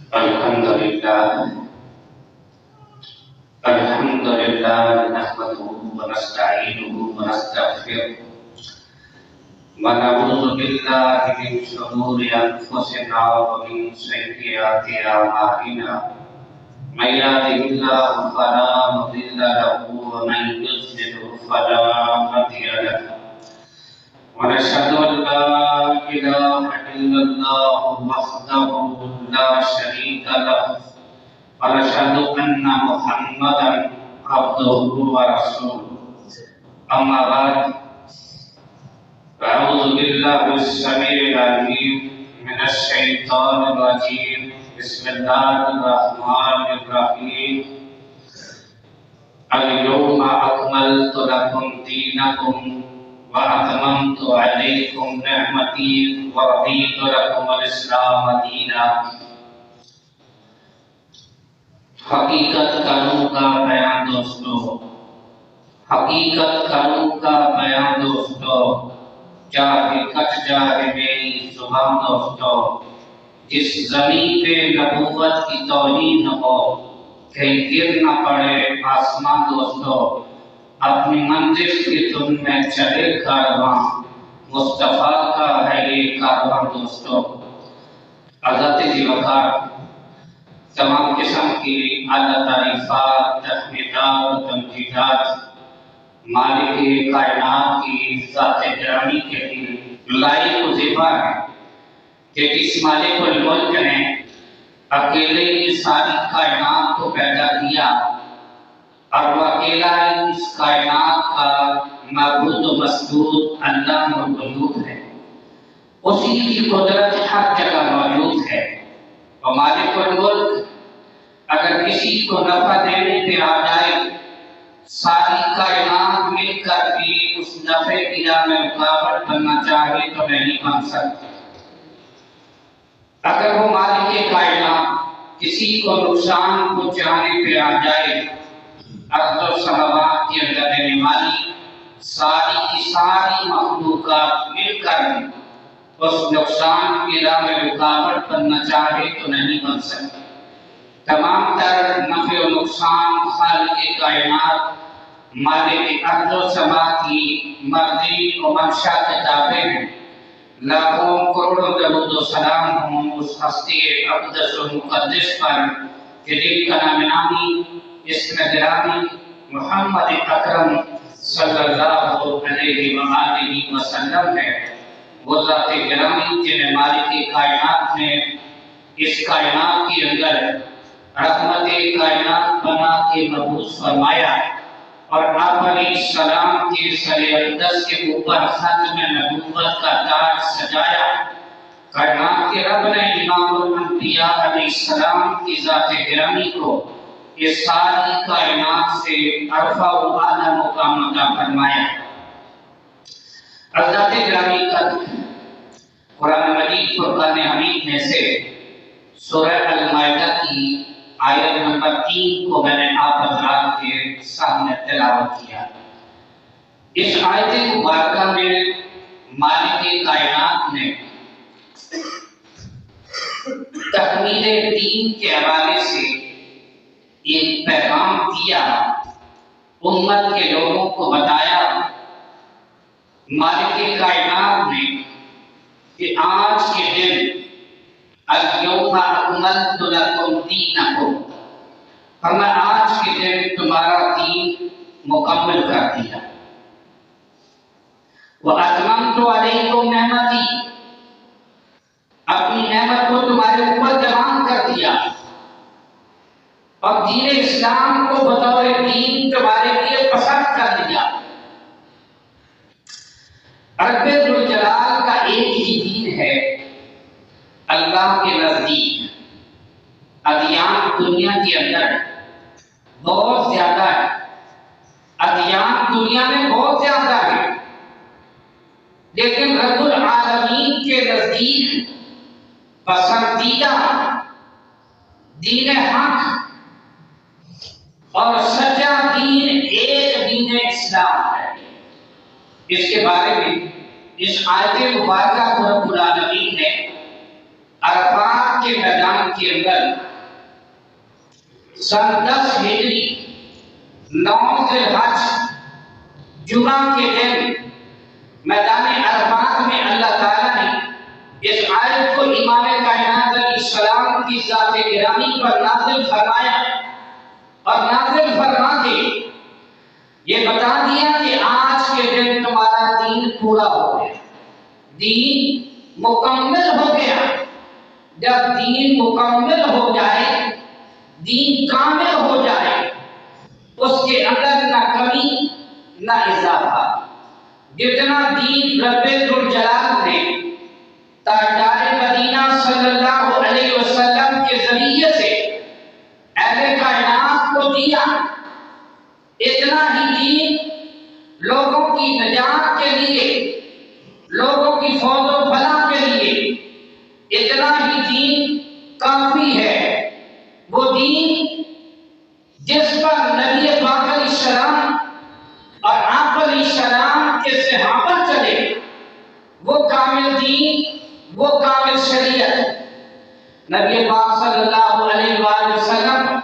الحمد لله الحمد لله نحمده ونستعينه ونستغفره ونعوذ بالله من شرور أنفسنا ومن سيئات أعمالنا من يهده الله فلا مضل له ومن يضلل فلا هادي له ونشهد أن لا إله إلا الله وحده لا شريك له ونشهد أن محمدا عبده ورسوله أما بعد فأعوذ بالله السميع العليم من الشيطان الرجيم بسم الله الرحمن الرحيم اليوم أكملت لكم دينكم وأتممت عليكم نعمتي ورضيت لكم الإسلام دينا حقیقت کروں کا بیان دوستو حقیقت کروں کا بیان دوستو چاہے کٹ جائے میری زبان دوستو جس زمین پہ نبوت کی توہین ہو کہیں گر نہ پڑے آسمان دوستو اپنی منزل کی تم میں چلے کارواں مصطفیٰ کا ہے یہ کارواں دوستو حضرت جی وقار تمام قسم کی اعلیٰ تعریفات تحمیدات و تمجیدات مالک کائنات کی ذات گرامی کے لیے لائق و زیبا ہے کہ اس مالک الملک نے اکیلے اس ساری کائنات کو پیدا کیا اور وہ اکیلا اس کائنات کا معبود و مسجود اللہ موجود ہے اسی کی قدرت ہر جگہ موجود ہے اور مالک الملک اگر کسی کو نفع دینے پہ آ جائے ساری کائنات مل کر بھی اس نفع کی راہ میں رکاوٹ بننا چاہے تو نہیں بن سکتی اگر وہ مالک کائنات کسی کو نقصان پہنچانے پہ آ جائے ارض و سماوات کے اندر رہنے والی ساری کی ساری مخلوقات مل کر اس نقصان کی راہ میں رکاوٹ بننا چاہے تو نہیں بن سکتی تمام تر نفع و نقصان خالق کائنات مالک ارض و سما کی مرضی و منشا کے تابع ہیں لاکھوں کروڑوں درود و سلام ہوں اس ہستی اقدس و مقدس پر کہ جن کا نام نامی اسم گرامی محمد اکرم صلی اللہ علیہ وآلہ وسلم ہے وہ ذات گرامی جنہیں مالک کائنات نے اس کائنات کے اندر رحمت کائنات بنا کے مبعوث فرمایا اور آپ علیہ السلام کے سر اقدس کے اوپر ختم نبوت کا تاج سجایا کائنات کے رب نے امام الانبیاء علیہ السلام کی ذات گرامی کو یہ ساری کائنات سے عرفہ و اعلیٰ مقام عطا فرمایا ذات گرامی کا قرآن مجید فرقان حمید میں سے سورہ المائدہ کی آیت نمبر 3 کو میں نے آپ حضرات کے سامنے تلاوت کیا اس آیت مبارکہ میں مالک کائنات نے تکمیل دین کے حوالے سے ایک پیغام دیا امت کے لوگوں کو بتایا مالک کائنات نے کہ آج کے دن اليوم اکملت لکم دینکم ہمیں آج کے دن تمہارا دین مکمل کر دیا وَأَتْمَمْتُ عَلَيْكُمْ نِعْمَتِي اپنی نعمت کو تمہارے اوپر تمام کر دیا اور دین اسلام کو بطور دین تمہارے لیے پسند کر دیا رب ذوالجلال کا ایک ہی دین ہے اللہ کے نزدیک ادیان دنیا کے اندر بہت زیادہ ہے ادیان دنیا میں بہت زیادہ ہے لیکن رب العالمین کے نزدیک پسندیدہ دین حق اور سچا دین ایک دین اسلام ہے اس کے بارے میں اس آیت مبارکہ کو رب العالمین نے عرفات کے میدان کے اندر سن 10 ہجری 9 ذی الحج جمعہ کے دن میدان عرفات میں اللہ تعالیٰ نے اس آیت کو امام کائنات علیہ السلام کی ذات گرامی پر نازل فرمایا اور نازل فرما کے یہ بتا دیا کہ آج کے دن تمہارا دین پورا ہو گیا، دین مکمل ہو گیا۔ جب دین مکمل ہو جائے، دین کامل ہو جائے، اس کے اندر نہ کمی نہ اضافہ، جتنا دین رب ذوالجلال نے تاجدار مدینہ صلی اللہ علیہ وسلم کے ذریعے سے اہل کائنات کو دیا، اتنا ہی دین لوگوں کی نجات کے لیے، لوگوں کی فوز و فلاح کے لیے اتنا ہی دین کافی ہے۔ وہ دین جس پر نبی پاک علیہ السلام اور آپ علیہ السلام کے صحابہ چلے، وہ کامل دین، وہ کامل شریعت، نبی پاک صلی اللہ علیہ وآلہ وسلم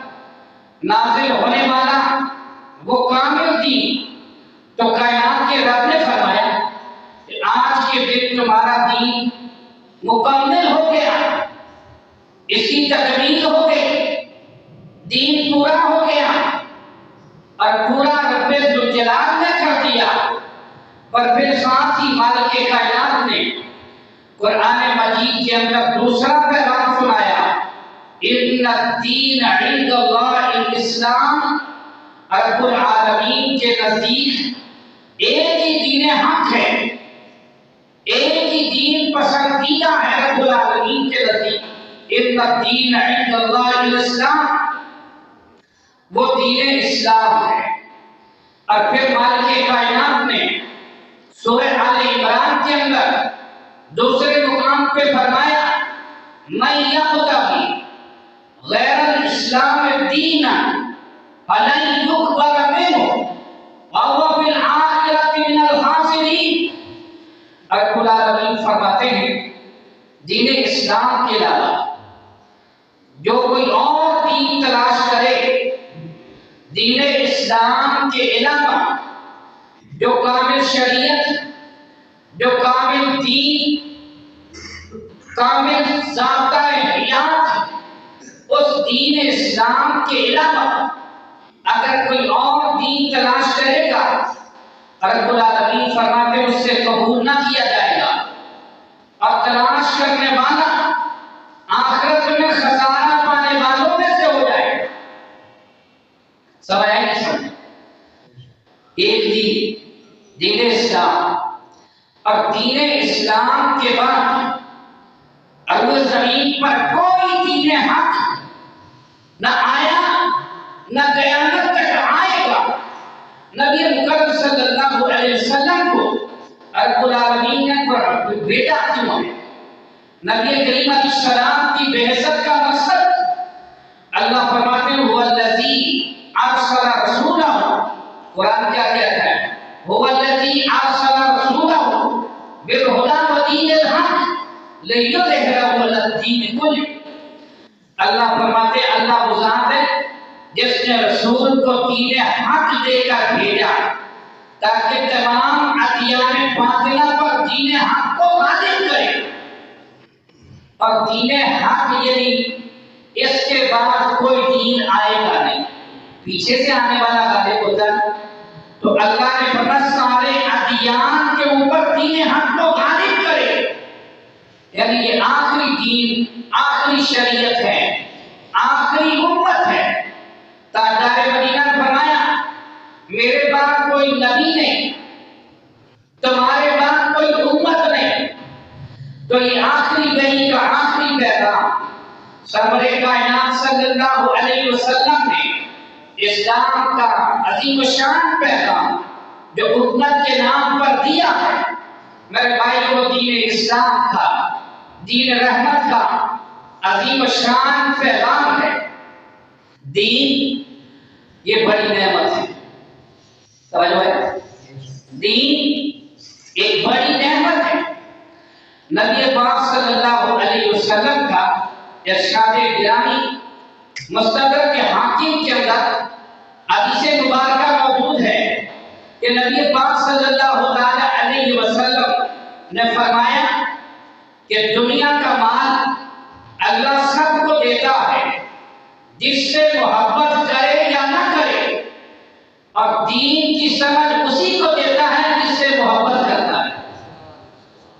نازل ہونے والا وہ کامل دین، تو کائنات کے رب نے فرمایا کہ آج کے دن تمہارا دین مکمل ہو گیا، اسی تکمیل ہو گئی، دین پورا ہو گیا، اور پورا رب ذوالجلال نے کر دیا۔ اور پھر ساتھ ہی مالک کائنات نے قرآن مجید کے اندر دوسرا پیغام سنایا، ان الدین عند اللہ الاسلام، رب العالمین کے نزدیک ایک ہی دین حق ہے، ایک ہی دین پسندیدہ ہے رب العالمین کے نزدیک، ان الدین عند اللہ الاسلام، وہ دین اسلام ہے۔ اور پھر مالک کائنات نے سورہ آل عمران کے اندر دوسرے مقام پہ فرمایا، من یبتغی غیر الاسلام دینا فلن یقبل منہ وہو فی الآخرۃ من الخاسرین۔ رب العالمین فرماتے ہیں دین اسلام کے علاوہ جو کوئی اور دین تلاش کرے، دین اسلام کے علاوہ جو کامل شریعت، جو کامل دین، کامل ضابطہ حیات، اس دین اسلام کے علاوہ اگر کوئی اور دین تلاش کرے گا، رب العالمین فرماتے ہیں اس سے قبول نہ کیا جائے گا، اور تلاش کرنے والا آخرت میں خسارہ پانے والوں میں سے ہو جائے گا۔ سوائے نہیں سمجھ ایک دین اسلام، اور دین اسلام کے بعد ارض زمین پر کوئی دین حق نہ آیا نہ قیامت تک آئے گا۔ نبی مکرم صلی اللہ علیہ وسلم کو رب العالمین نے بھیجا کیوں ہے؟ نبی کریم علیہ السلام کی بعثت کا مقصد اللہ فرماتے ہیں هو الذی ارسل رسولہ، قرآن کیا کہتا ہے؟ هو الذی ارسل رسولہ بالہدی ودین الحق لیظہرہ علی الدین کلہ۔ اللہ فرماتے ہیں اللہ وہ ذات ہے جس نے رسول کو دین حق دے کر بھیجا تاکہ تمام ادیان باطلہ پر دین حق کو غالب کرے۔ اور دین حق یعنی اس کے بعد کوئی دین آئے گا نہیں، پیچھے سے آنے والا غالب ہوتا ہے۔ تو اللہ نے فرمایا سارے ادیان کے اوپر دین حق کو غالب کرے، یعنی یہ آخری دین، آخری شریعت ہے، آخری امت ہے۔ تاجدار مدینہ نے فرمایا میرے بعد کوئی نبی نہیں، تمہارے بعد کوئی امت نہیں، تو یہ آخری وحی کا آخری پیغام سرور کائنات صلی اللہ علیہ وسلم نے اسلام کا عظیم الشان پیغام جو امت کے نام پر دیا ہے، میرے بھائی کو دین اسلام کا، دین رحمت کا عظیم الشان پیغام ہے۔ دین یہ بڑی نعمت ہے، سمجھو ہے، دین ایک بڑی نعمت ہے۔ نبی پاک صلی اللہ علیہ وسلم کا طبرانی مستدرک حاکم کے اندر حدیث مبارکہ موجود ہے کہ نبی پاک صلی اللہ تعالی علیہ وسلم نے فرمایا کہ دنیا کا مال اللہ سب کو دیتا ہے جس سے محبت کرے یا نہ کرے، اور دین کی سمجھ اسی کو دیتا ہے جس سے محبت کرتا ہے۔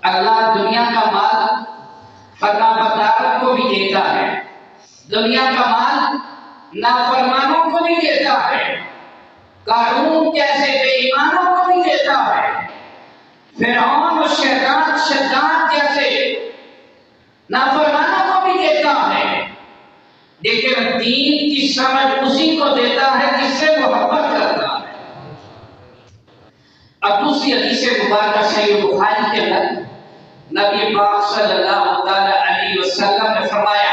اللہ دنیا کا مال فرما برداروں کو بھی دیتا ہے، دنیا کا مال نافرمانوں کو بھی دیتا ہے، قارون جیسے بے ایمانوں کو بھی دیتا ہے، فرعون و شداد جیسے نافرمانوں کو بھی دیتا ہے، لیکن دین کی سمجھ اسی کو دیتا ہے جس سے محبت کرتا ہے۔ اب دوسری حدیث مبارکہ صحیح بخاری کے اندر نبی پاک صلی اللہ علیہ وسلم نے فرمایا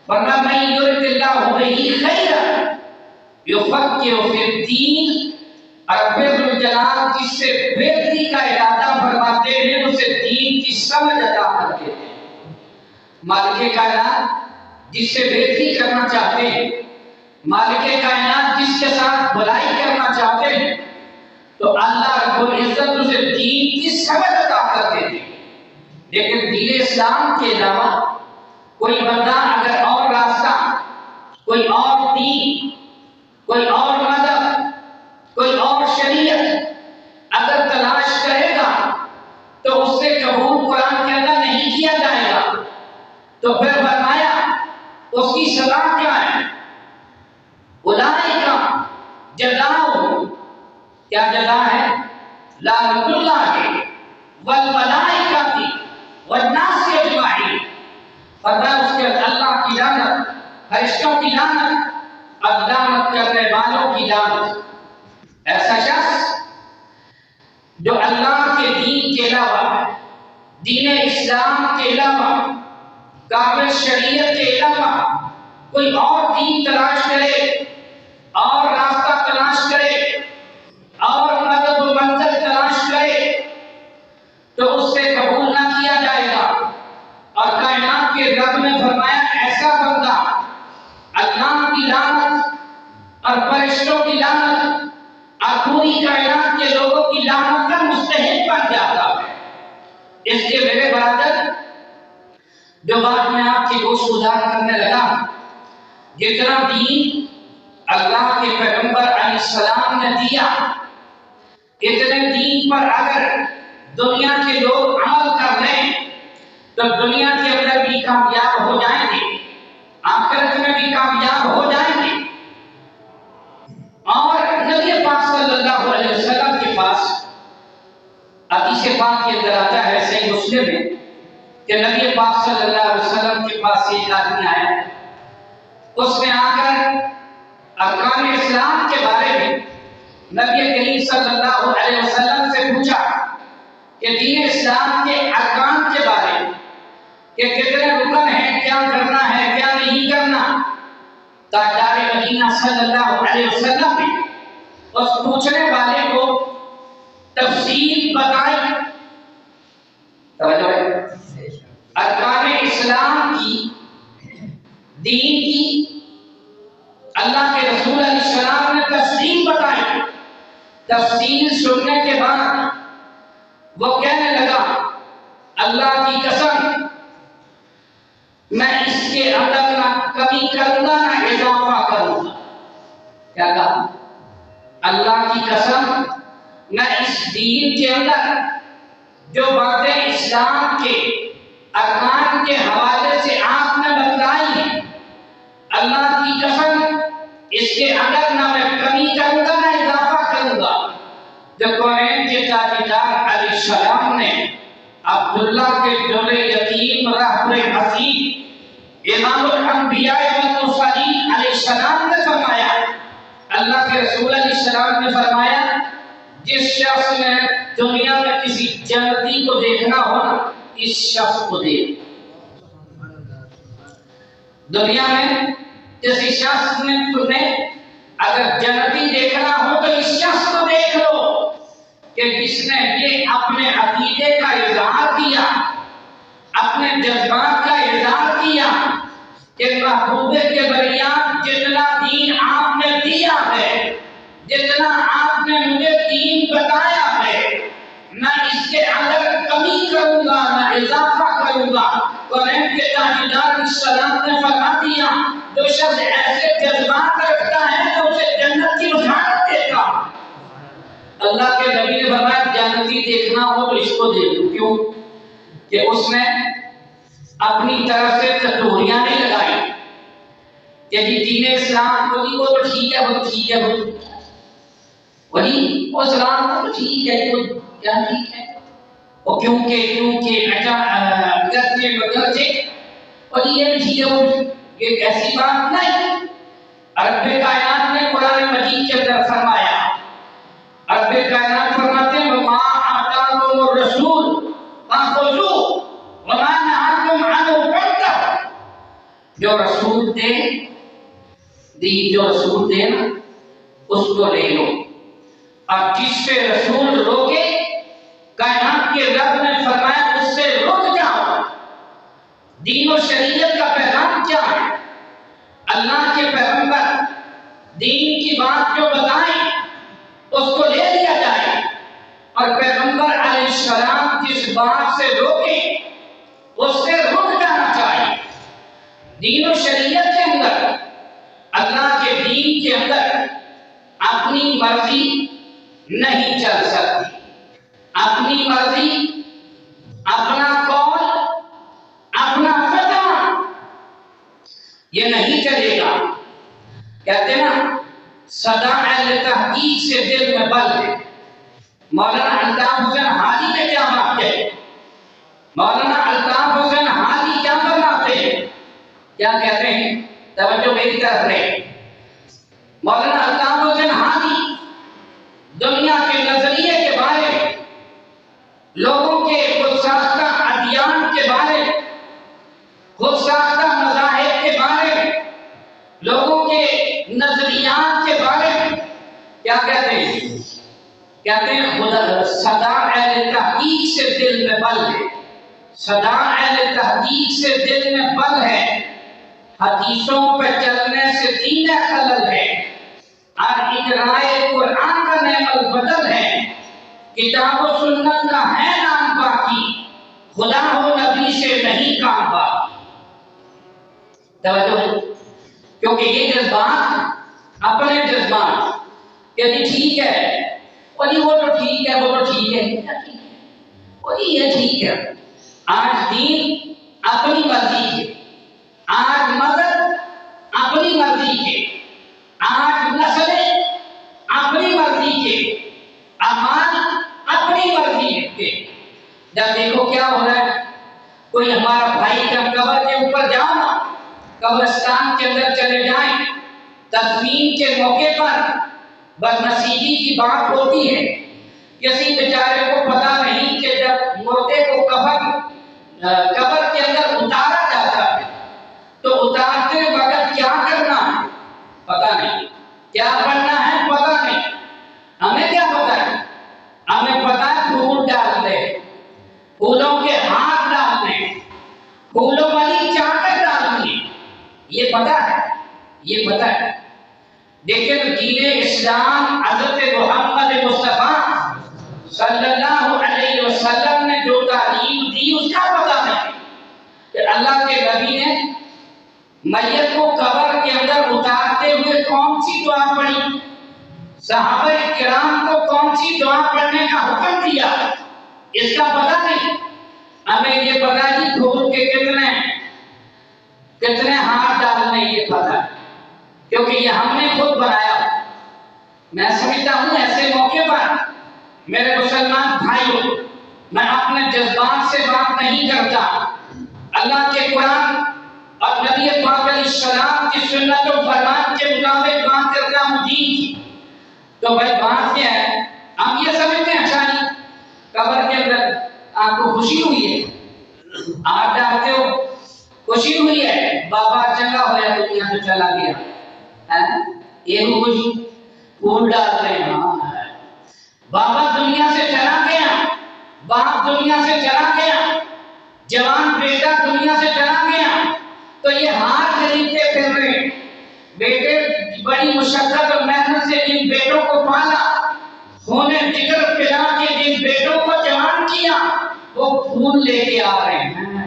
من یرد اللہ بہ خیرا یفقہہ فی الدین، رب الجلال جس سے بہتری کا ارادہ فرماتے ہیں اسے دین کی سمجھ عطا کرتے ہیں۔ مالک کائنات جس سے بہتری کرنا چاہتے ہیں، مالک کائنات جس کے ساتھ بھلائی کرنا چاہتے ہیں، تو اللہ رب العزت اسے دین کی سمجھ عطا کرتے ہیں۔ لیکن دین اسلام کے علاوہ کوئی بندہ اگر اور راستہ، کوئی اور دین، کوئی اور مذہب، کوئی اور شریعت اگر تلاش کرے گا تو اس سے قبول قرآن کے اندر نہیں کیا جائے گا۔ تو پھر فرمایا اس کی سزا کیا ہے؟ اولئک جزاؤہم، کیا جزا ہے؟ لعنۃ اللہ والملائکۃ والناس اجمعین، فرمایا اس کے اللہ کی لعنت، فرشتوں کی لعنت اور لعنت کرنے والوں کی لعنت۔ ایسا شخص جو اللہ کے دین کے علاوہ، دین اسلام کے علاوہ، کامل شریعت کے علاوہ کوئی اور دین تلاش کرے، اور راستہ تلاش کرے، اور مذہب و منزل تلاش کرے تو اس سے قبول نہ کیا جائے گا۔ اور کائنات کے رب نے فرمایا ایسا بندہ اللہ کی لعنت اور فرشتوں کی لعنت اور پوری کائنات کے لوگوں کی لعنت کا مستحق بن جاتا ہے۔ اس لیے میرے برادر، جو بات میں آپ کی گوش گزار کرنے لگا، جتنا دین اللہ کے پیغمبر علیہ السلام نے دیا، اتنے دین پر اگر دنیا کے لوگ عمل کر لیں تو دنیا کے اندر بھی کامیاب ہو جائیں گے، آخرت میں بھی کامیاب ہو جائیں گے۔ اور نبی پاک صلی اللہ علیہ وسلم کے پاس حدیث پاک کے اندر آتا ہے صحیح مسلم میں کہ نبی پاک صلی اللہ علیہ وسلم کے پاس ایک آدمی آیا، اس نے آ کر ارکان اسلام کے بارے میں نبی کریم صلی اللہ علیہ وسلم سے پوچھا کہ دین اسلام کے ارکان کے بارے میں کہ کتنے رکن ہیں، کیا کرنا ہے، کیا نہیں کرنا۔ تاجدار مدینہ صلی اللہ علیہ وسلم نے اس پوچھنے والے کو تفصیل بتائی۔ ارکان اسلام کی، دین کی اللہ کے رسول علیہ السلام نے تفصیل بتائی۔ تفصیل سننے کے بعد وہ کہنے لگا اللہ کی قسم میں اس کے اندر نہ کمی کروں گا نہ اضافہ کروں گا۔ کیا کہا؟ اللہ کی قسم میں اس دین کے اندر جو باتیں اسلام کے ارکان کے حوالے سے آپ نے بتلائی ہیں، اللہ کی قسم اس کے اندر نہ میں کمی کروں گا نہ اضافہ کروں گا۔ جو کونین کے تاجدار علیہ السلام نے عبداللہ کے جل یتیم رہبر حسین امام الانبیاء والمرسلین علیہ السلام نے فرمایا، اللہ کے رسول علیہ السلام نے فرمایا جس شخص نے دنیا میں کسی جنتی کو دیکھنا ہو نا، اس شخص کو دیکھ۔ دنیا میں کسی شخص نے تمہیں اگر جنتی دیکھنا ہو تو اس شخص کو دیکھ لو کہ جس نے یہ اپنے عقیدے کا اظہار کیا، اپنے جذبات کا اظہار کیا کہ محبوب کے بریان جتنا دین آپ نے دیا ہے، جتنا آپ نے مجھے دین بتایا ہے، نہ اس کے اندر کمی کروں گا نہ اضافہ کروں گا۔ قرآن کے تاجدار السلام نے فرما دیا جو شخص ایسے جذبات رکھتا ہے تو اسے جنت کی بشارت دے گا۔ اللہ کے نبی نے فرمایا جنتی دیکھنا ہو تو اس کو دیکھو، کیوں کہ اس نے اپنی طرف سے کٹوریاں نہیں لگائی کہ جی دین اسلام کو وہ تو ٹھیک ہے، وہ ٹھیک ہے، وہی وہ اسلام کو تو ٹھیک ہے، وہ کیا ٹھیک ہے، وہ کیونکہ اور یہ ٹھیک ہے، وہ یہ ایسی بات نہیں۔ رب کائنات نے قرآن مجید کے اندر فرمایا، رب کائنات فرماتے ہیں وما آتاکم الرسول فخذوہ وما نہاکم عنہ فانتہوا، جو رسول دے نا اس کو لے لو، اور جس سے رسول روکے کائنات کے رب نے فرمایا اس سے رک جاؤ۔ دین و شریعت کا پیغام کیا ہے؟ اللہ کے پیغمبر دین کی بات جو بتائیں اس کو لے لیا جائے، اور پیغمبر علیہ السلام جس بات سے روکے اس سے رک جانا چاہیے۔ دین و شریعت کے اندر، اللہ کے دین کے اندر اپنی مرضی نہیں چل سکتی، اپنی مرضی، اپنا قول، اپنا فتویٰ یہ نہیں چلے گا۔ کہتے ہیں نا صدا اہل تحقیق سے دل میں بل ہے۔ مولانا الطاف حسین حاجی نے کیا بات ہے؟ مولانا الطاف حسین حاجی کیا فرماتے ہیں؟ کیا کہتے ہیں؟ توجہ میری طرف رہے۔ مولانا الطاف حسین حاجی دنیا کے نظریے کے بارے میں، لوگوں کے خود ساختہ ادیان کے بارے میں، خود ساختہ مذاہب کے بارے میں، لوگوں کے نظریات کے بارے میں کیا کہتے ہیں؟ کہتے ہیں خدا صدا اہل تحقیق سے دل میں بل ہے، صدا اہل تحقیق سے دل میں بل ہے، حدیثوں پہ چلنے سے دین خلل ہے، اور اقرائے قرآن کا نعم البدل ہے، کتاب و سنت کا ہے نام باقی، خدا ہو نبی سے نہیں کام باقی۔ توجہ، کیونکہ یہ جذبات اپنے جذبات کہ جی ٹھیک ہے، اور وہ تو ٹھیک ہے، وہ تو ٹھیک ہے، اور یہ ٹھیک ہے۔ آج دین اپنی مرضی کے، آج مذہب اپنی مرضی کے، آج نسلیں اپنی مرضی کے، اعمال اپنی مرضی کے۔ جب دیکھو کیا ہو رہا ہے، کوئی ہمارا بھائی کا قبر کے اوپر جاؤ نا، قبرستان کے اندر چلے جائیں، تدفین کے موقع پر بدنصیبی کی بات ہوتی ہے، کسی بیچارے کو پتا نہیں کہ جب مردے کو قبر کے اندر اتارا جاتا ہے تو اتارتے وقت کیا کرنا ہے پتا نہیں، کیا کرنا ہے پتا نہیں۔ ہمیں کیا پتا ہے؟ ہمیں پتا ہے پھول ڈالنے، پھولوں کے ہاتھ ڈالنے، پھولوں والی چادر ڈالنی، یہ پتا ہے، یہ پتا ہے۔ لیکن دین اسلام حضرت محمد مصطفیٰ صلی اللہ علیہ وسلم نے جو تعلیم دی اس کا پتا نہیں کہ اللہ کے نبی نے میت کو قبر کے اندر اتارتے ہوئے کون سی دعا پڑھی، صحابہ کرام کو کون سی دعا پڑھنے کا حکم دیا، اس کا پتا نہیں۔ ہمیں یہ پتا ہے کہ پھول کے کتنے ہاتھ ڈالنے یہ پتا ہے، کیونکہ یہ ہم نے خود بنایا۔ میں سمجھتا ہوں ایسے موقع پر میرے مسلمان بھائیوں، میں اپنے جذبات سے بات نہیں کرتا، اللہ کے قرآن اور نبی پاک علیہ السلام کی سنت و فرمان کے مطابق بات کرتا ہوں دین کی۔ تو بھائی بات کیا ہے؟ ہم یہ سمجھتے ہیں اچھا نہیں، قبر کے اندر آپ کو خوشی ہوئی ہے، آپ ڈالتے ہو، خوشی ہوئی ہے، بابا چنگا ہوا دنیا سے چلا گیا، یہ خوشی، پھول ڈال رہے ہیں، بابا دنیا سے چلا گیا، باپ دنیا سے چلا گیا، جوان بیٹا دنیا سے چلا گیا، تو یہ ہاتھ بڑی مشقت اور محنت سے جن بیٹوں کو پالا، ہونے جگر پلا کے جن بیٹوں کو جوان کیا، وہ پھول لے کے آ رہے ہیں،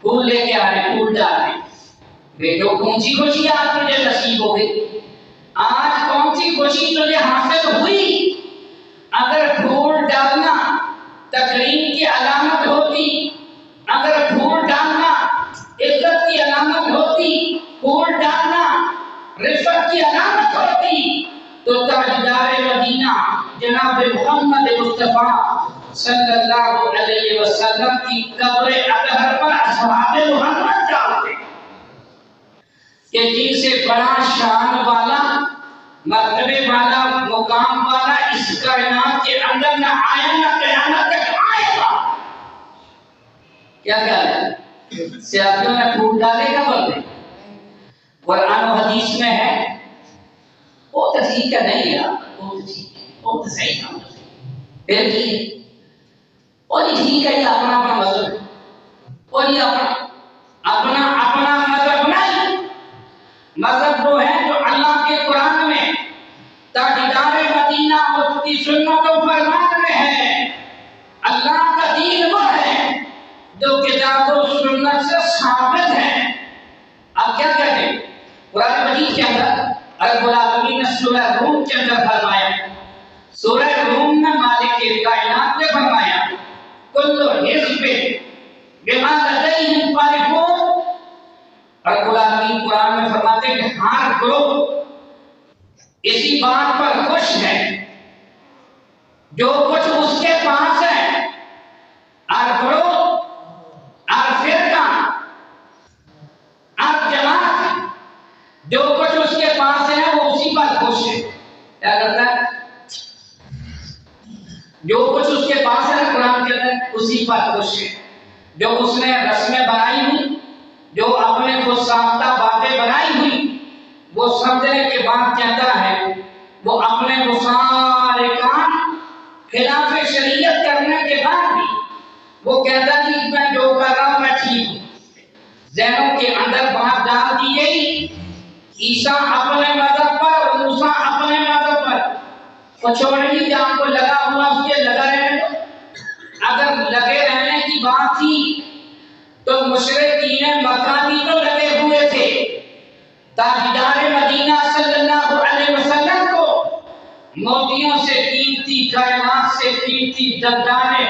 پھول لے کے آ رہے ہیں، پھول ڈال رہے ہیں۔ بیٹوں کون سی خوشی آج تجھے نصیب ہو گئی؟ آج کون سی خوشی تجھے حاصل ہوئی؟ اگر پھول ڈالنا تکریم کی علامت ہوتی، اگر پھول ڈالنا عزت کی علامت ہوتی، پھول ڈالنا رفعت کی علامت ہوتی، تو تاجدار مدینہ جناب محمد مصطفیٰ صلی اللہ علیہ وسلم کی قبر اطہر پر اصحاب محمد جاتے کہ جن سے بڑا شان والا، مرتبے والا، مقام والا اس کائنات کے اندر نہ آیا نہ قیامت تک آئے گا۔ کیا ہے؟ سیاحوں نے پھول ڈالے گا بولتے، قرآن و حدیث میں ہے۔ وہ تو ٹھیک ہے، نہیں یار، وہ تو ٹھیک ہے، وہ تو صحیح کام ہے، پھر ٹھیک ہے، اور یہ ٹھیک ہے، یہ اپنا اپنا مذہب ہے، اور یہ اپنا اپنا مذہب نہیں۔ مذہب وہ ہے جو اللہ کے قرآن میں تاجدار مدینہ اس کی سنت و فرمان میں ہے۔ اللہ کا دین وہ ہے جو کتاب و سنت سے ثابت ہے۔ اب کیا کہتے ہیں قرآن مجید کے اندر؟ رب العالمین نے سورہ روم کے اندر فرمایا، سورہ روم میں مالک کائنات نے فرمایا کل حزب بما لدیہم فرحون۔ رب العالمین قرآن میں فرماتے ہیں کہ ہر گروہ اسی بات پر خوش ہے جو کچھ اس کے پاس ہے، اور گروہ اور فرقہ اور جماعت جو کچھ اس کے پاس ہے وہ اسی پر خوش ہے۔ کیا کرتا ہے؟ جو کچھ اس کے پاس ہے قرآن کے اندر اسی پر خوش ہے۔ جو اس نے رسمیں بنائی ہوئی، جو اپنے خود ساختہ باتیں بنائی ہوئی، وہ سمجھنے کے بعد کہتا ہے، وہ اپنے وہ سارے کام خلاف شریعت کرنے کے بعد بھی وہ کہتا ہے کہ میں جو کر رہا ہوں میں ٹھیک ہوں۔ ذہنوں کے اندر بات ڈال دی گئی، عیسیٰ اپنے مذہب پر اور موسیٰ اپنے مذہب پر، وہ چھوڑی جان کو لگا ہوا اس کے لگا رہنے دو۔ اگر لگے رہنے کی بات تھی تو مشرکین مکہ بھی تو لگے ہوئے تھے۔ تاجدار مدینہ صلی اللہ علیہ وسلم کو موتیوں سے قیمتی کائنات سے قیمتی دندان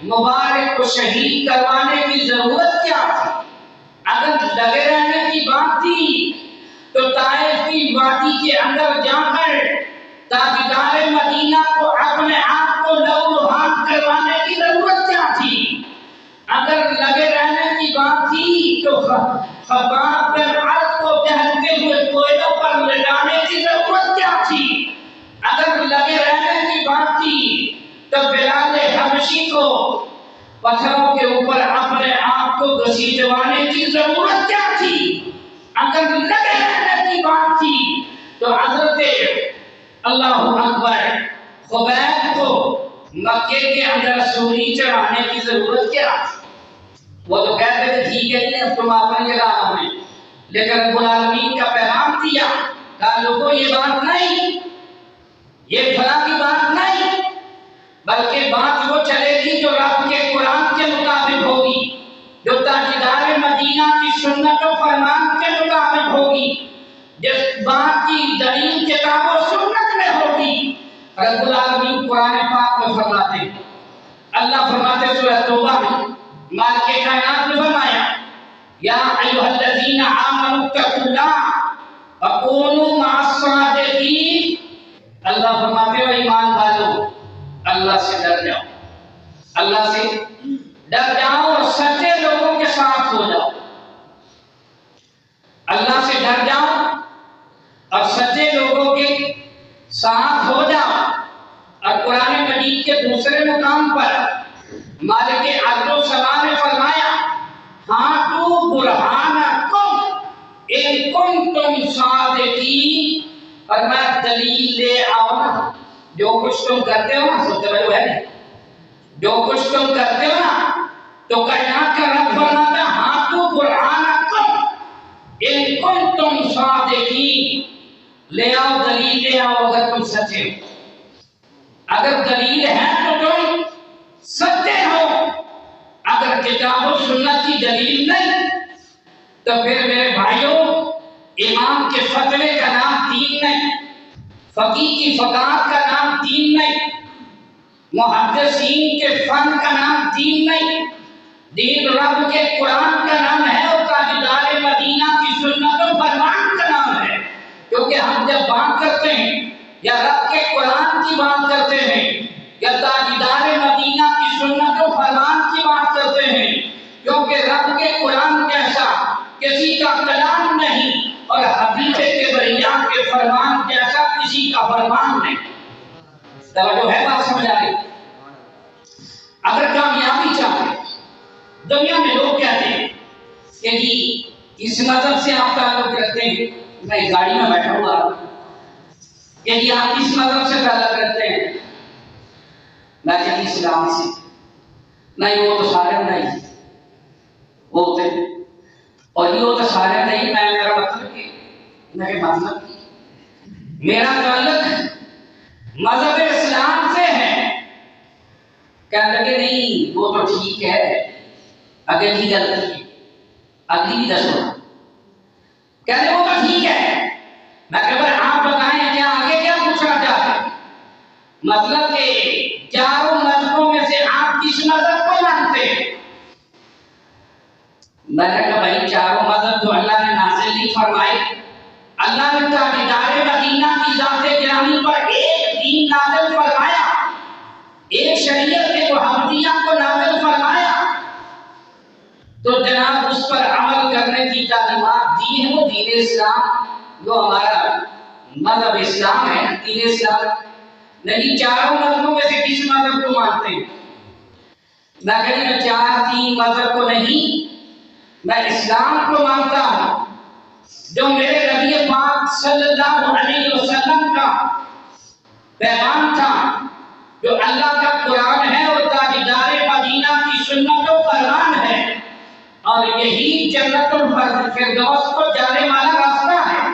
مبارک کو شہید کروانے کی ضرورت کیا تھی؟ اگر لگے رہنے کی بات تھی تو طائف کی وادی کے اندر جا کر تاجدار مدینہ کو اپنے آپ کو لہولہان کروانے کی ضرورت کیا تھی؟ اگر لگے رہنے کی بات تھی تو خباب بن عرب کو جہلتے ہوئے کوئلوں پر لٹانے کی ضرورت کیا تھی؟ اگر لگے رہنے کی بات تھی تو بلال حبشی کو پتھروں کے اوپر اپنے آپ کو گھسیٹوانے کی ضرورت کیا تھی؟ اگر لگے رہنے کی بات تھی تو حضرت اللہ اکبر خبیب کو مکے کے اندر سوری چڑھانے کی ضرورت کیا تھی؟ وہ تو کہتے تھے ٹھیک ہے جی تم اپنی جگہ آؤ، لیکن رب العالمین کا پیغام دیا، کہا لوگوں یہ بات نہیں، یہ فلاں کی بات نہیں، بلکہ بات وہ چلے گی جو رب کے قرآن کے مطابق ہوگی، جو تاجدار مدینہ کی سنت و فرمان کے مطابق ہوگی، جس بات کی دلیل کتاب و سنت میں ہوگی۔ رب العالمین قرآن پاک میں فرماتے ہیں، اللہ فرماتے سورہ توبہ میں، مالک کائنات نے فرمایا یا ایھا الذین آمنوا اتقوا اللہ وکونوا مع الصادقین۔ اللہ فرماتے ہو ایمان والو اللہ سے ڈر جاؤ، اللہ سے ڈر جاؤ اور سچے لوگوں کے ساتھ ہو جاؤ۔ اللہ سے ڈر جاؤ اور سچے لوگوں کے ساتھ ہو جاؤ۔ اور قرآن مجید کے دوسرے مقام پر مالک ارض و سما نے فرمایا ہاتو برہانکم ان کنتم صادقین، فرمایا دلیل لے آؤ نا، جو کچھ تم کرتے ہو نا، سب توجہ ہے نہیں، جو کچھ تم کرتے ہو نا، تو کائنات کا رب فرماتا ہاتو برہانکم ان کنتم صادقین، لے آؤ دلیل، لے آؤ اگر تم سچے، اگر دلیل ہے تو تم سچے ہو، اگر کتاب و سنت کی دلیل نہیں تو پھر میرے بھائیوں امام کے فتوے کا نام دین نہیں، فقیہ کی فقاہت کا نام دین نہیں، محدثین کے فن کا نام دین نہیں، دین رب کے قرآن کا نام ہے اور تاجدار مدینہ کی سنت و فرمان کا نام ہے۔ کیونکہ ہم جب بات کرتے ہیں یا رب کے قرآن کی بات کرتے ہیں یا تاجدار مدینہ کی سنت و فرمان کی بات کرتے ہیں، کیونکہ رب کے قرآن جیسا کسی کا کلام نہیں اور حبیب کبریا کے فرمان جیسا کسی کا فرمان نہیں۔ توجہ ہے بات سمجھ آ رہی؟ اگر کامیابی چاہتے، دنیا میں لوگ کہتے ہیں کہ جی اس مذہب سے آپ تعلق رکھتے ہیں، میں گاڑی میں بیٹھا ہوا کہ جی آپ کس مذہب سے تعلق رکھتے ہیں، میں کہتی اسلام سے، نہیں وہ تو سارے نہیں وہ ہوتے اور یہ تو سارے نہیں، میں میرا مطلب کہ میرا تعلق مذہب اسلام سے ہے۔ کہنے لگے نہیں وہ تو ٹھیک ہے، اگلی غلطی اگلی بھی دسو، کہتے وہ تو ٹھیک ہے، میں کہ آپ بتائیں کیا آگے کیا پوچھنا چاہتے ہیں؟ مطلب کہ چاروں مذہبوں میں سے آپ کس مذہب کو مانتے ہیں؟ میں نے کہا بھائی چاروں مذہب جو اللہ نے نازل نہیں فرمائے، اللہ نے تاجدار مدینہ کی ذات گرامی پر ایک دین نازل فرمایا، ایک شریعت محمدیہ کو نازل فرمایا، تو جناب اس پر عمل کرنے کی تعلیمات دی ہے، وہ دین اسلام جو ہمارا مذہب اسلام ہے، دین اسلام نہیں۔ چاروں مذہبوں میں سے کس مذہب کو مانتے ہیں؟ میں کہتی میں چار تین مذہب کو نہیں، میں اسلام کو مانتا ہوں جو میرے نبی پاک صلی اللہ علیہ وسلم کا پیغام تھا، جو اللہ کا قرآن ہے اور تاجدار مدینہ کی سنت و فرمان ہے، اور یہی جنت الفردوس کو جانے والا راستہ ہے۔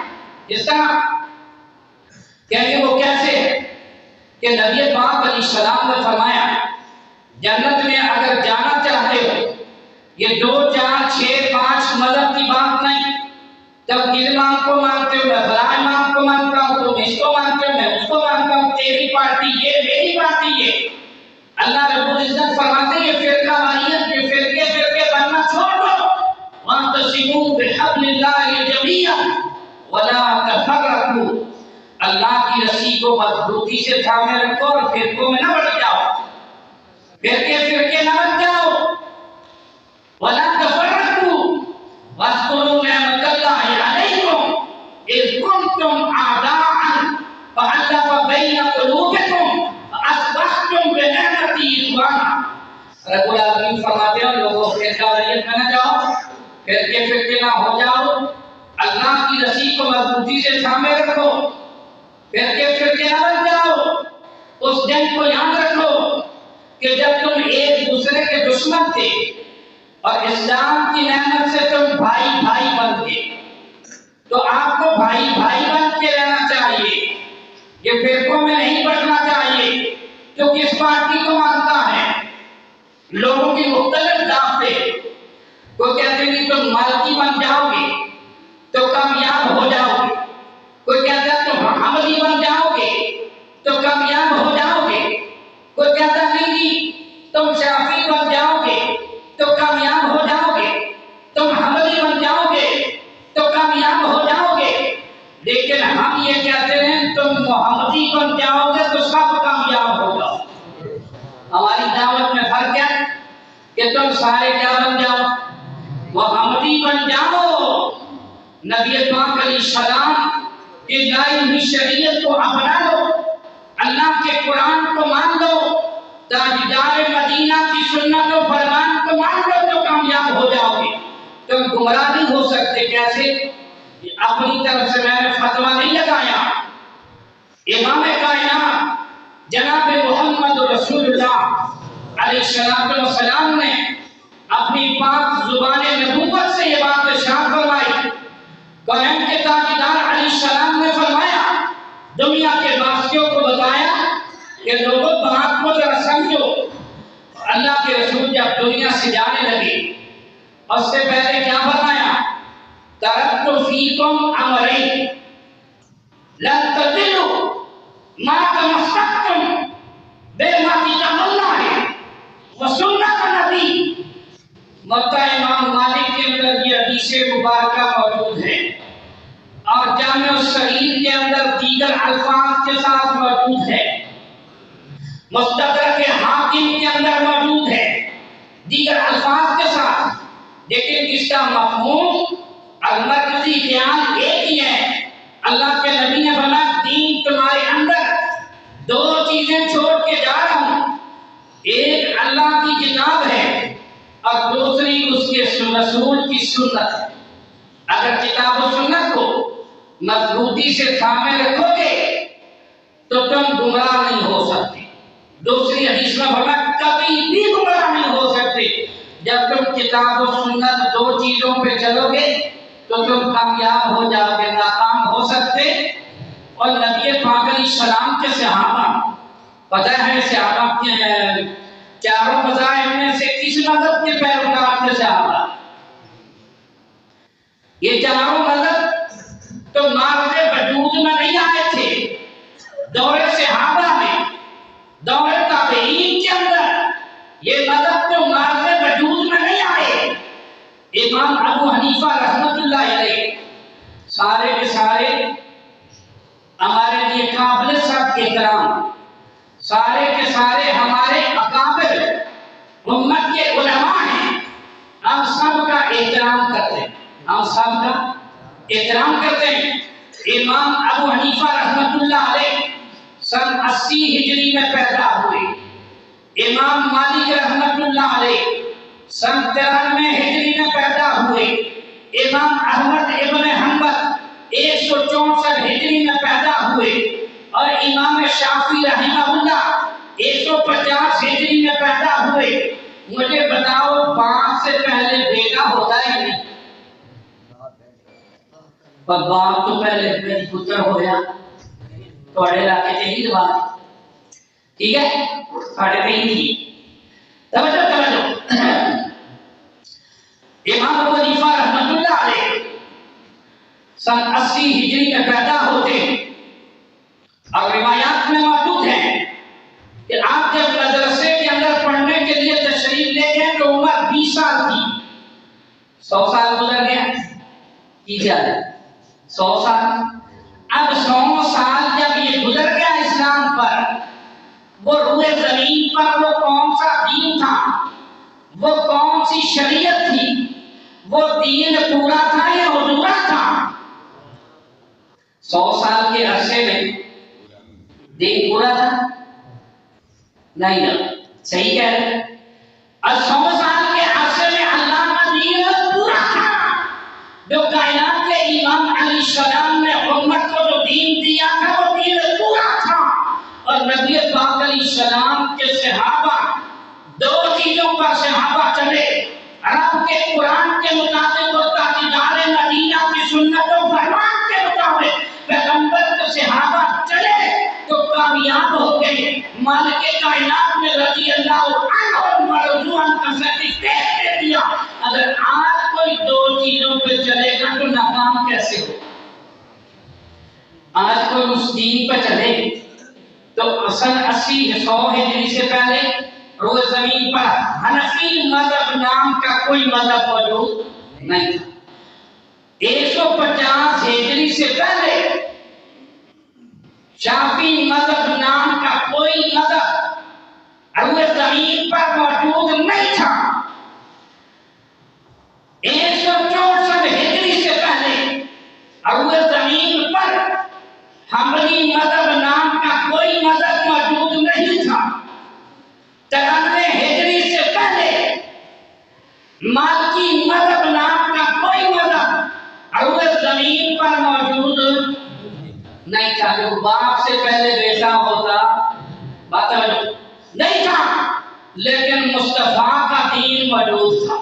جس طرح کہ وہ کیسے کہ نبی پاک علیہ السلام نے فرمایا جنت میں اگر جانا چاہتے ہو، یہ 2 4 6 5 مذہب کی بات نہیں، جب کس امام کو مانتے ہو، میں فلاں امام کو مانتا ہوں، تم اس کو مانتے ہو، میں اس کو مانتا ہوں، تیری پارٹی یہ میری پارٹی یہ۔ اللہ رب العزت فرماتے ہیں یہ فرقہ واریت کے فرقے بننا چھوڑ دو، وَاعْتَصِمُوا بِحَبْلِ اللَّهِ جَمِيعًا وَلَا تَفَرَّقُوا، اللہ کی رسی کو مضبوطی سے تھامے رکھو اور فرقوں میں نہ بٹ جاؤ، فرقے نہ بن جاؤ، وَلَا تَفَرَّقُوا وَاذْكُرُوا نِعْمَتَ اللَّهِ عَلَيْكُمْ إِذْ كُنْتُمْ أَعْدَاءً فَأَلَّفَ بَيْنَ قُلُوبِكُمْ فَأَصْبَحْتُمْ بِنِعْمَتِهِ إِخْوَانًا۔ رب العالمین فرماتے ہیں لوگوں فرقہ واریت میں نہ جاؤ، فرقے نہ ہو جاؤ، اللہ کی رسی کو مضبوطی سے تھامے رکھو، فرقے نہ بن جاؤ۔ اس دن کو یاد رکھو کہ جب تم ایک دوسرے کے دشمن تھے اور اسلام کی نعمت سے تم بھائی بن گئے، تو آپ کو بھائی بن کے رہنا چاہیے، یہ فرقوں میں نہیں بٹنا چاہیے۔ جو کس پارٹی کو مانتا ہے، لوگوں کی مختلف دعوتیں، کوئی کہتے ہیں کہ تم مالکی بن جاؤ گے تو کامیاب ہو جاؤ گے، کوئی کہتا ہے تم حملی بن جاؤ گے تو کامیاب ہو جاؤ گے، کوئی کہتا نہیں جی تم شافعی بن جاؤ گے تو کامیاب ہو جاؤ گے، تم حملی بن جاؤ گے تو کامیاب ہو جاؤ گے، لیکن ہم یہ کہتے ہیں تم محمدی بن جاؤ گے تو سب کامیاب ہو جاؤ۔ ہماری دعوت میں فرق کیا ہے کہ تم سارے کیا بن جاؤ، محمدی بن جاؤ، نبی پاک علیہ السلام کی لائی ہوئی شریعت کو اپنا لو، اللہ کے قرآن کو مان لو، تاجدار مدینہ کی سنت و فرمان کو مان لو تو کامیاب ہو جاؤ گے۔ تم گمراہ نہیں ہو سکتے، کیسے؟ اپنی طرف سے میں نے فتویٰ نہیں لگایا، امام کائنات جناب محمد رسول اللہ علیہ السلام نے اپنی پاک زبان نبوت سے یہ بات ارشاد فرمائی۔ قرآن کے تاجدار علیہ السلام نے فرمایا سے جانے لگے، اور اس سے پہلے کیا فرمایا؟ ترکت فیکم امرین لن تضلوا ما تمسکتم بما کتاب اللہ و سنت نبی۔ موطا امام مالک کے اندر یہ حدیث مبارکہ موجود ہے، اور جامع الصغیر کے اندر دیگر الفاظ کے ساتھ موجود ہے، مستدرک حاکم کے اندر موجود ہے دیگر الفاظ کے ساتھ، لیکن اس کا مفہوم اور مرکزی خیال ایک ہی ہے۔ اللہ کے نبی نے فرمایا دین تمہارے اندر دو چیزیں چھوڑ کے جا رہا ہوں، ایک اللہ کی کتاب ہے اور دوسری اس کے رسول کی سنت ہے۔ اگر کتاب و سنت کو مضبوطی سے تھامے رکھو گے تو تم گمراہ نہیں ہو سکتے۔ دوسری حدیث میں فرمایا کبھی بھی گمراہ نہیں ہو سکتے۔ جب تم کتاب و سنت دو چیزوں پہ چلو گے تو تم کامیاب ہو جاؤ گے، ناکام ہو سکتے۔ اور نبی پاک علیہ السلام کے صحابہ، پتہ ہے صحابہ کے چاروں مذاہب میں سے کس مذہب کے پیروکار تھے صحابہ؟ یہ چاروں مذہب تو مارد وجود میں نہیں آئے تھے، دور صحابہ میں، دور تابعین کے اندر یہ مذہب تو مارد وجود میں نہیں آئے۔ امام ابو حنیفہ رحمۃ اللہ علیہ سارے کے سارے ہمارے لیے قابل سب احترام، سارے کے سارے ہمارے اکابر امت کے علماء ہیں، ہم سب کا احترام کرتے ہیں، ہم سب کا احترام کرتے ہیں۔ امام ابو حنیفہ رحمۃ اللہ علیہ سن 80 ہجری میں پیدا ہوئے، امام مالک رحمۃ اللہ علیہ سن 93 ہجری میں پیدا ہوئے، امام احمد ابن حنبل 164 ہجری میں پیدا ہوئے، اور امام شافعی رحمہ اللہ 150 ہجری میں پیدا ہوئے۔ مجھے بتاؤ 5 سے پہلے بیٹا ہوتا ہے نہیں؟ پر باپ تو پہلے میری پتر ہو گیا، تھوڑے علاقے سے ہی بات ٹھیک ہے، ساڑھے پہ ہی تھی۔ توجہ امام ابو حنیفہ رحمۃ اللہ علیہ سن 80 ہجری میں پیدا ہوتے ہیں، اور روایات میں موجود ہے کہ آپ جب مدرسے کے اندر پڑھنے کے لیے تشریف لے گئے تو عمر 20 سال تھی۔ 100 سال گزر گیا، کی خیال ہے 100 سال؟ اب 100 سال جب یہ گزر گیا اسلام پر، وہ روئے زمین پر وہ کون سا دین تھا، وہ کون سی شریعت تھی، وہ دین پورا تھا یا ادھورا تھا؟ 100 سال کے عرصے میں دین پورا تھا؟ نہیں نا، صحیح کہہ رہے۔ 100 سال کے عرصے میں اللہ کا دین پورا تھا، جو کائنات کے امام علیہ السلام نے امت کو جو دین دیا تھا وہ دین پورا تھا۔ اور نبی پاک علیہ السلام کے صحابہ دو چیزوں پر صحابہ چلے، رب کے قرآن کے مطابق اور تاجدار مدینہ کی سنت و فرمان کے مطابق پیغمبر کے صحابہ چلے تو کامیاب ہو گئے۔ مالک کائنات میں رضی اللہ عنہ مرضوان کا سرٹیفکیٹ دے دیا۔ اگر آج کوئی دو چیزوں پہ چلے گا تو ناکام کیسے ہو؟ آج کوئی اس دین پہ چلے تو سن 100 ہجری سے پہلے روئے زمین پر حنفی مذہب نام کا کوئی مذہب موجود نہیں تھا۔ 150 ہجری سے پہلے شافعی مذہب نام کا کوئی مذہب روئے زمین پر موجود نہیں تھا۔ 164 ہجری سے پہلے روئے زمین پر حنبلی مذہب نام کا کوئی مذہب موجود نہیں تھا۔ 93 ہجری سے پہلے مالکی مذہب نام کا کوئی مذہب روئے زمین پر موجود نہیں تھا۔ جو باپ سے پہلے بیٹا ہوتا بات نہیں تھا، لیکن مصطفیٰ کا دین موجود تھا۔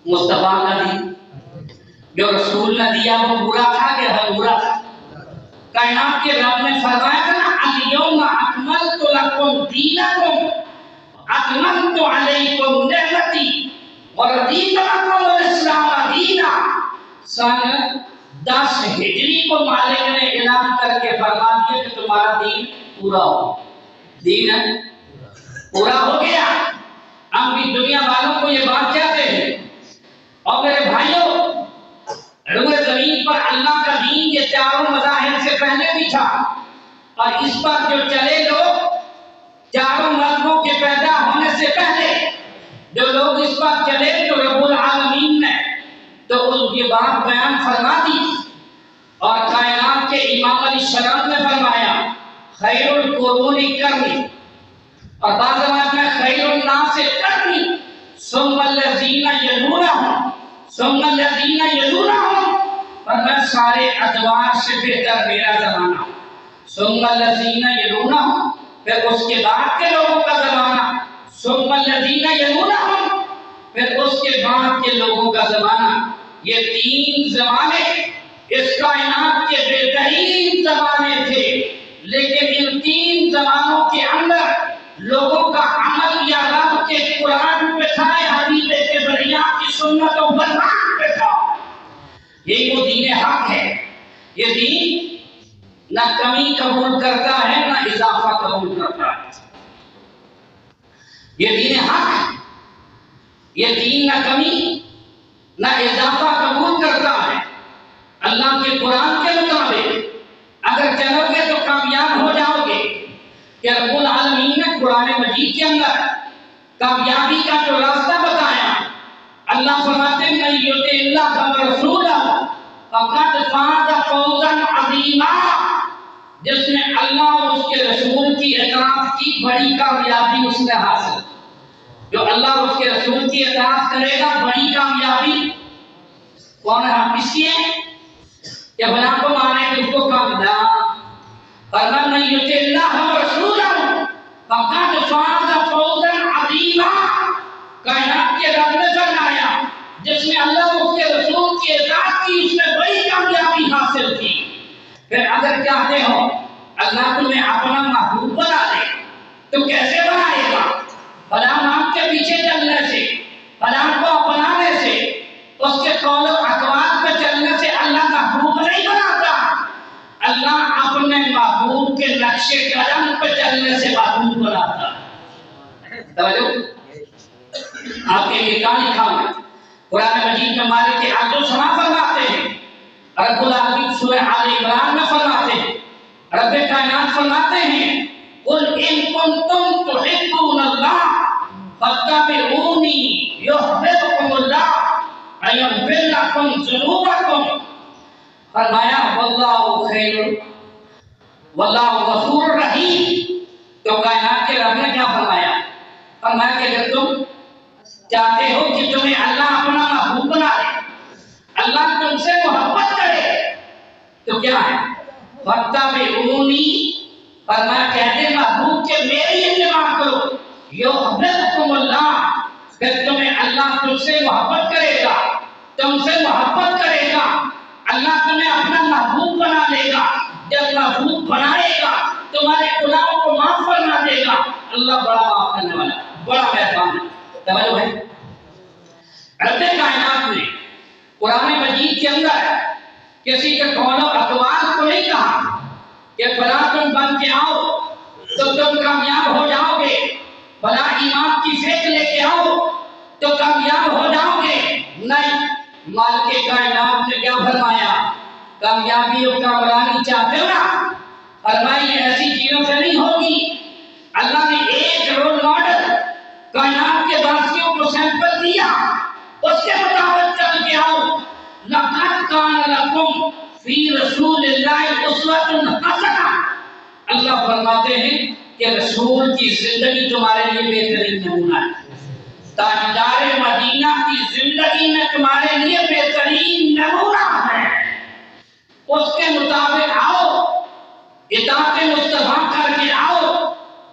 مصطفیٰ کا دین جو رسول نے دیا وہ برا تھا کہ ادھورا تھا؟ کائنات کے رب نے فرمایا تھا نا الیوم اکملت لکم دینکم اکملت علیکم نعمتی ورضیت لکم الاسلام دینا۔ سن 10 ہجری کو مالک نے اعلان کر کے فرما دیا کہ تمہارا دین پورا ہو، دین پورا ہو گیا۔ ہم بھی دنیا والوں کو یہ بات کہتے ہیں۔ اور میرے بھائیوں، روئے زمین پر اللہ کا دین یہ چاروں مذاہب سے پہلے بھی تھا، اور اس پر جو چلے لوگ چاروں مذہبوں کے پیدا ہونے سے پہلے جو لوگ اس پر چلے تو رب العالمین نے تو ان کی بات بیان فرما دی، اور کائنات کے امام علیہ السلام نے فرمایا خیر القرون قرنی، اور بعض روایت میں خیر الناس قرنی ثم الذین یلونہم ثم الذین یلونہم، اور میں سارے ادوار سے بہتر میرا زمانہ، ثم الذین یلونہم پھر اس کے بعد کے لوگوں کا زمانہ، ثم الذین یلونہم پھر اس کے بعد کے لوگوں کا زمانہ۔ یہ 3 زمانے اس کائنات کے بہترین زمانے تھے، لیکن ان 3 زمانوں کے اندر لوگوں کا عمل یا رب کے قرآن پہ تھا، حبیب کبریا کی سنت و فرمان پہ تھا۔ یہی وہ دین حق ہے۔ یہ دین نہ کمی قبول کرتا ہے نہ اضافہ قبول کرتا ہے۔ یہ دین حق ہے، یہ دین نہ کمی نہ اضافہ قبول کرتا ہے۔ اللہ کے قرآن کے مطابق اگر چلو گے تو کامیاب ہو جاؤ گے، کہ رب العالمین نے قرآن مجید کے اندر کامیابی کا جو راستہ بتایا۔ اللہ فرماتے ہیں من یطع اللہ ورسولہ فقد فاز فوزا عظیما، جس نے اللہ اور اس کے رسول کی اطاعت کی بڑی کامیابی اس نے حاصل۔ جو اللہ اور اس کے رسول کی اطاعت کرے گا بڑی کامیابی کون ہے؟ ہم کس کی ہیں کہ بنا کو مانے کہ اس کو کامیاب۔ فرمان من یطع اللہ ورسولہ فقد فاز فوزا عظیما، کائنات کے رب نے فرمایا جس نے اللہ اور اس کے رسول کی اطاعت کی اس نے بڑی کامیابی حاصل کی۔ پھر اگر چاہتے ہو اللہ تمہیں اپنا محبوب بنا دے تو کیسے بنائے گا؟ فلاں نام کے پیچھے چلنے سے، فلاں کو اپنانے سے، اس کے قول و اقوال پہ چلنے سے اللہ محبوب نہیں بناتا۔ اللہ اپنے محبوب کے نقش قدم پہ چلنے سے محبوب بناتا۔ توجہ، آپ کے لیے کہاں لکھا ہوا ہے؟ قرآن مجید میں مالک کے عبد سما فرماتے ہیں، رب العالمین سورہ آل عمران میں فرماتے ہیں، رب کائنات فرماتے ہیں قل ان کنتم تحبون اللہ فاتبعونی یحببکم اللہ ویغفر لکم ذنوبکم۔ فرمایا واللہ خیر واللہ غفور رحیم۔ تو کائنات کے رب نے کیا فرمایا؟ فرمایا کہ اگر تم چاہتے ہو کہ تمہیں اللہ اپنا محبوب بنا دے، اللہ تم سے محبت کرے، تو کیا ہے؟ فاتبعونی، فرمایا کہتے محبوب کہ میری اتباع کرو، یحببکم اللہ، پھر تمہیں اللہ تم سے محبت کرے گا، تم سے محبت کرے گا، اللہ تمہیں اپنا محبوب بنا لے گا۔ جب محبوب بنائے گا تمہارے گناہوں کو معاف فرما دے گا۔ اللہ بڑا معاف کرنے والا، بڑا مہربان ہے۔ توجہ ہے، رب کائنات نے قرآن مجید کے اندر کسی کے قول و اقوال کو نہیں کہا کہ فلاں تم بن کے آؤ تو تم کامیاب ہو جاؤ گے، فلاں ایمان کی فکر لے کے آؤ تو کامیاب ہو جاؤ گے۔ نہیں، مالک کائنات نے کیا فرمایا؟ کامیابی اور کامرانی چاہتے ہو نا، فرمائی ایسی چیزوں سے نہیں ہوگی۔ اللہ نے ایک رول ماڈل کائنات کے باسیوں کو سیمپل دیا، اس کے مطابق چل کے آؤ۔ لَقَدْ كَانَ لَكُمْ فِي رَسُولِ اللَّهِ أُسْوَةٌ حَسَنَةٌ، اللہ فرماتے ہیں کہ رسول کی زندگی تمہارے لیے بہترین نمونہ ہے، تاجدار مدینہ کی زندگی میں تمہارے لیے بہترین نمونہ ہے۔ اس کے مطابق آؤ، اطاعت مصطفیٰ کر کے آؤ،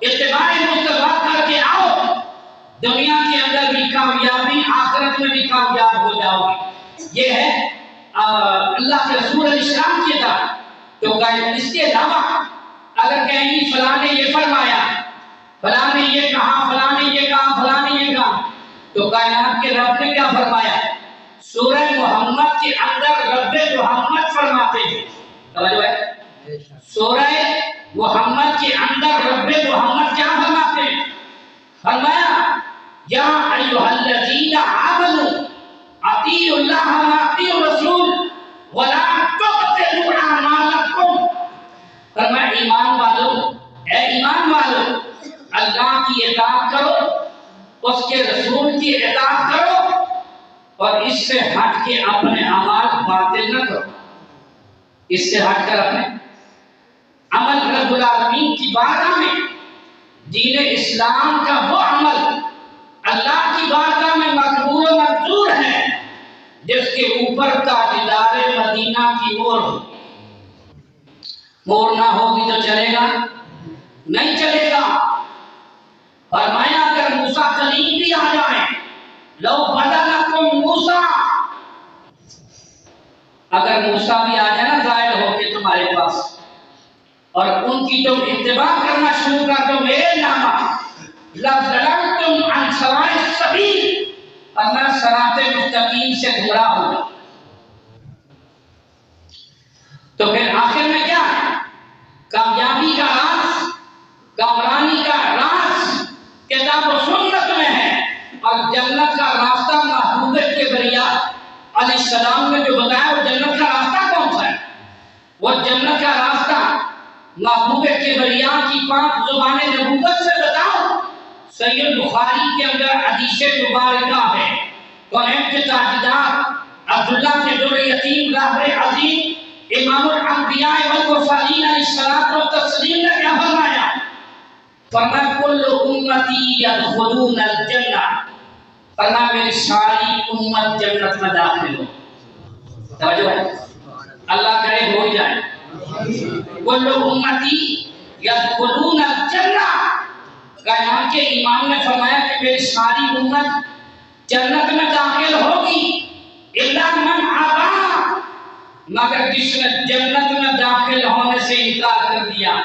اتباع مصطفیٰ کر کے آؤ، دنیا کے اندر بھی کامیابی، آخرت میں بھی کامیاب ہو جاؤ گے۔ یہ ہے اللہ کے رسول علیہ السلام کی اطاعت۔ تو اس کے علاوہ اگر کہیں فلاں نے یہ فرمایا فلاں نے یہ کہا، فلاں نے یہ کہا، فلاں نے یہ کہا. تو کائنات کے رب نے کیا فرمایا؟ سورہ محمد کے اندر رب محمد فرماتے ہیں. توجہ ہے؟ سورہ محمد کے اندر رب محمد کیا فرماتے ہیں؟ فرمایا یا ایھا الذین آمنوا اطیعوا اللہ و اطیعوا الرسول ولا تبطلوا اعمالکم. فرمایا ایمان والو، اے ایمان والو، اللہ کی اطاعت کرو، اس کے رسول کی اطاعت کرو، اور اس سے ہٹ کے اپنے اعمال باطل نہ کرو. اس سے ہٹ کر اپنے عمل رب العالمین کی بارگاہ میں دین اسلام کا وہ عمل اللہ کی بارگاہ میں مقبول و منظور ہے جس کے اوپر تاجدار مدینہ کی مہر ہو. مہر نہ ہوگی تو چلے گا؟ نہیں چلے گا. فرمایا اگر موسیٰ کلیم بھی آ جائیں، لو بدلکم موسیٰ، اگر موسیٰ بھی آ جائے نا ظاہر ہو کے تمہارے پاس، اور ان کی تم اتباع کرنا شروع کر دو میرے نامہ، لَضَلَلْتُمْ عَنْ سَوَاءِ السَّبِيلِ، اللہ صراط مستقیم سے گمراہ ہوگا. تو پھر آخر میں کیا ہے؟ کامیابی کا راز، کامرانی کا راز کتاب و سنت میں ہے، اور جنت کا راستہ محبوب کبریا علیہ السلام نے جو بتایا وہ جنت کا راستہ کون سا ہے؟ وہ جنت کا راستہ محبوب کبریا کی 5 زبانیں نبوت سے بتاؤ. صحیح بخاری کے اندر حدیث مبارکہ ہے. قرآن کے تاجدار عبداللہ کے در یتیم راہبر عظیم امام الانبیاء والمرسلین علیہ الصلوۃ والتسلیم نے کیا فرمایا؟ فرمایا کل امتی یدخلون الجنہ، فرمایا میری ساری امت جنت میں داخل ہو. توجہ ہے؟ اللہ کرے ہو جائے. کل امتی یدخلون الجنہ، کائنات کے امام نے فرمایا کہ میری ساری امت جنت میں داخل ہوگی، الا من ابا، مگر جس نے جنت میں داخل ہونے سے انکار کر دیا.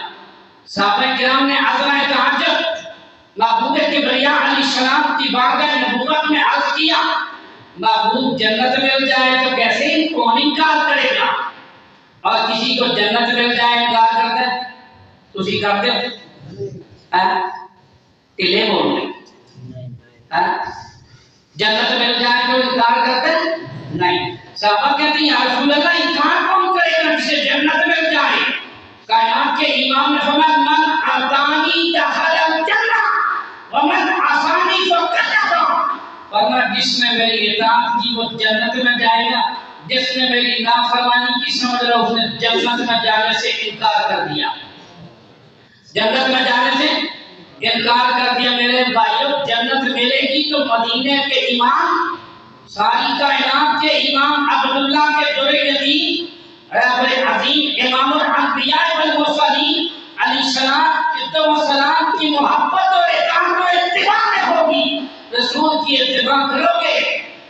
صحابہ کرام نے عزمہ تعجب محبوب کبریا علیہ السلام کی بارگاہ نبوت میں عرض کیا، محبوب جنت مل جائے تو کیسے کون انکار کرے گا؟ اور کسی کو جنت مل جائے انکار کرتے ہیں؟ تسی کرتے ہو؟ ٹلے بول رہے جنت مل جائے تو انکار کرتے ہیں؟ نہیں. صحابہ کہتے ہیں یا رسول اللہ انکار کون کرے گا جسے جنت مل جائے؟ کائنات کے امام نے فرمایا من اطاعنی دخل الجنہ ومن عصانی فقد ابا. فرمایا جس نے میری اطاعت کی وہ جنت میں جائے گا، جس نے میری نافرمانی کی سمجھ لو اس نے جنت میں جانے سے انکار کر دیا. جنت میں جانے سے انکار کر دیا. میرے بھائیو جنت ملے گی تو مدینے کے امام، ساری کائنات کے امام عبداللہ کے در یتیم رہبر عظیم امام الانبیاء والمرسلین علیہ السلام کی محبت اور اطاعت و اتباع میں ہوگی. رسول کی اتباع کرو گے،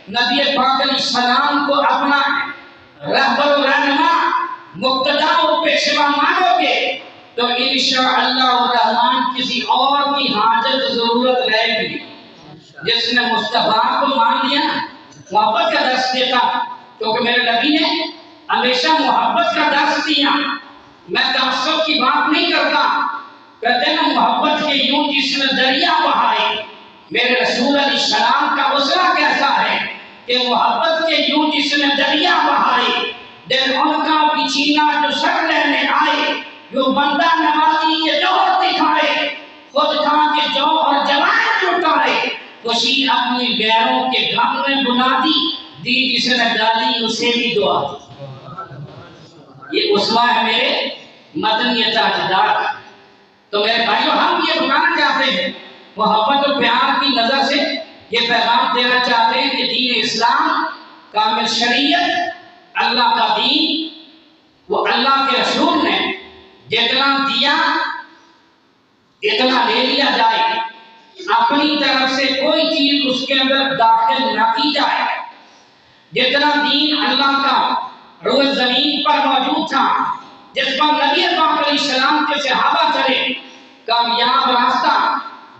نبی پاک علیہ السلام کو اپنا رہبر و رہنما مقتدا و پیشوا مانو گے تو انشاءاللہ الرحمن کسی اور کی حاجت ضرورت رہے گی. جس نے مصطفیٰ کو مان لیا محبت کا درس دیتا، کیونکہ میرے نبی نے ہمیشہ محبت کا درس دیا. میں تعصب کی بات نہیں کرتا. کہتے ہیں محبت کے یوں جس نے دریا بہائے. میرے رسول علیہ السلام کا اسوہ کیسا ہے کہ محبت کے یوں جس نے دریا بہائے. دل ان کا بچھینا جو سر لینے آئے، یوں بندہ نوازی کے جوہر دکھائے، خود کھا کے جو اور جوائیں لٹائے، خوشی اپنی غیروں کے غم میں بنا دی جس نے ڈالی اسے بھی دعا دی. یہ اسوہ ہے میرے مدنی تاجدار. تو میرے بھائیو ہم یہ بتانا چاہتے ہیں، محبت و پیار کی نظر سے یہ پیغام دینا چاہتے ہیں کہ دین اسلام کامل شریعت، اللہ کا دین، وہ اللہ کے رسول نے جتنا دیا اتنا لے لیا جائے. اپنی طرف سے کوئی چیز اس کے اندر داخل نہ کی جائے. جتنا دین اللہ کا روئے زمین پر موجود تھا، جس پر نبی پاک علیہ السلام کے صحابہ چلے، کامیاب راستہ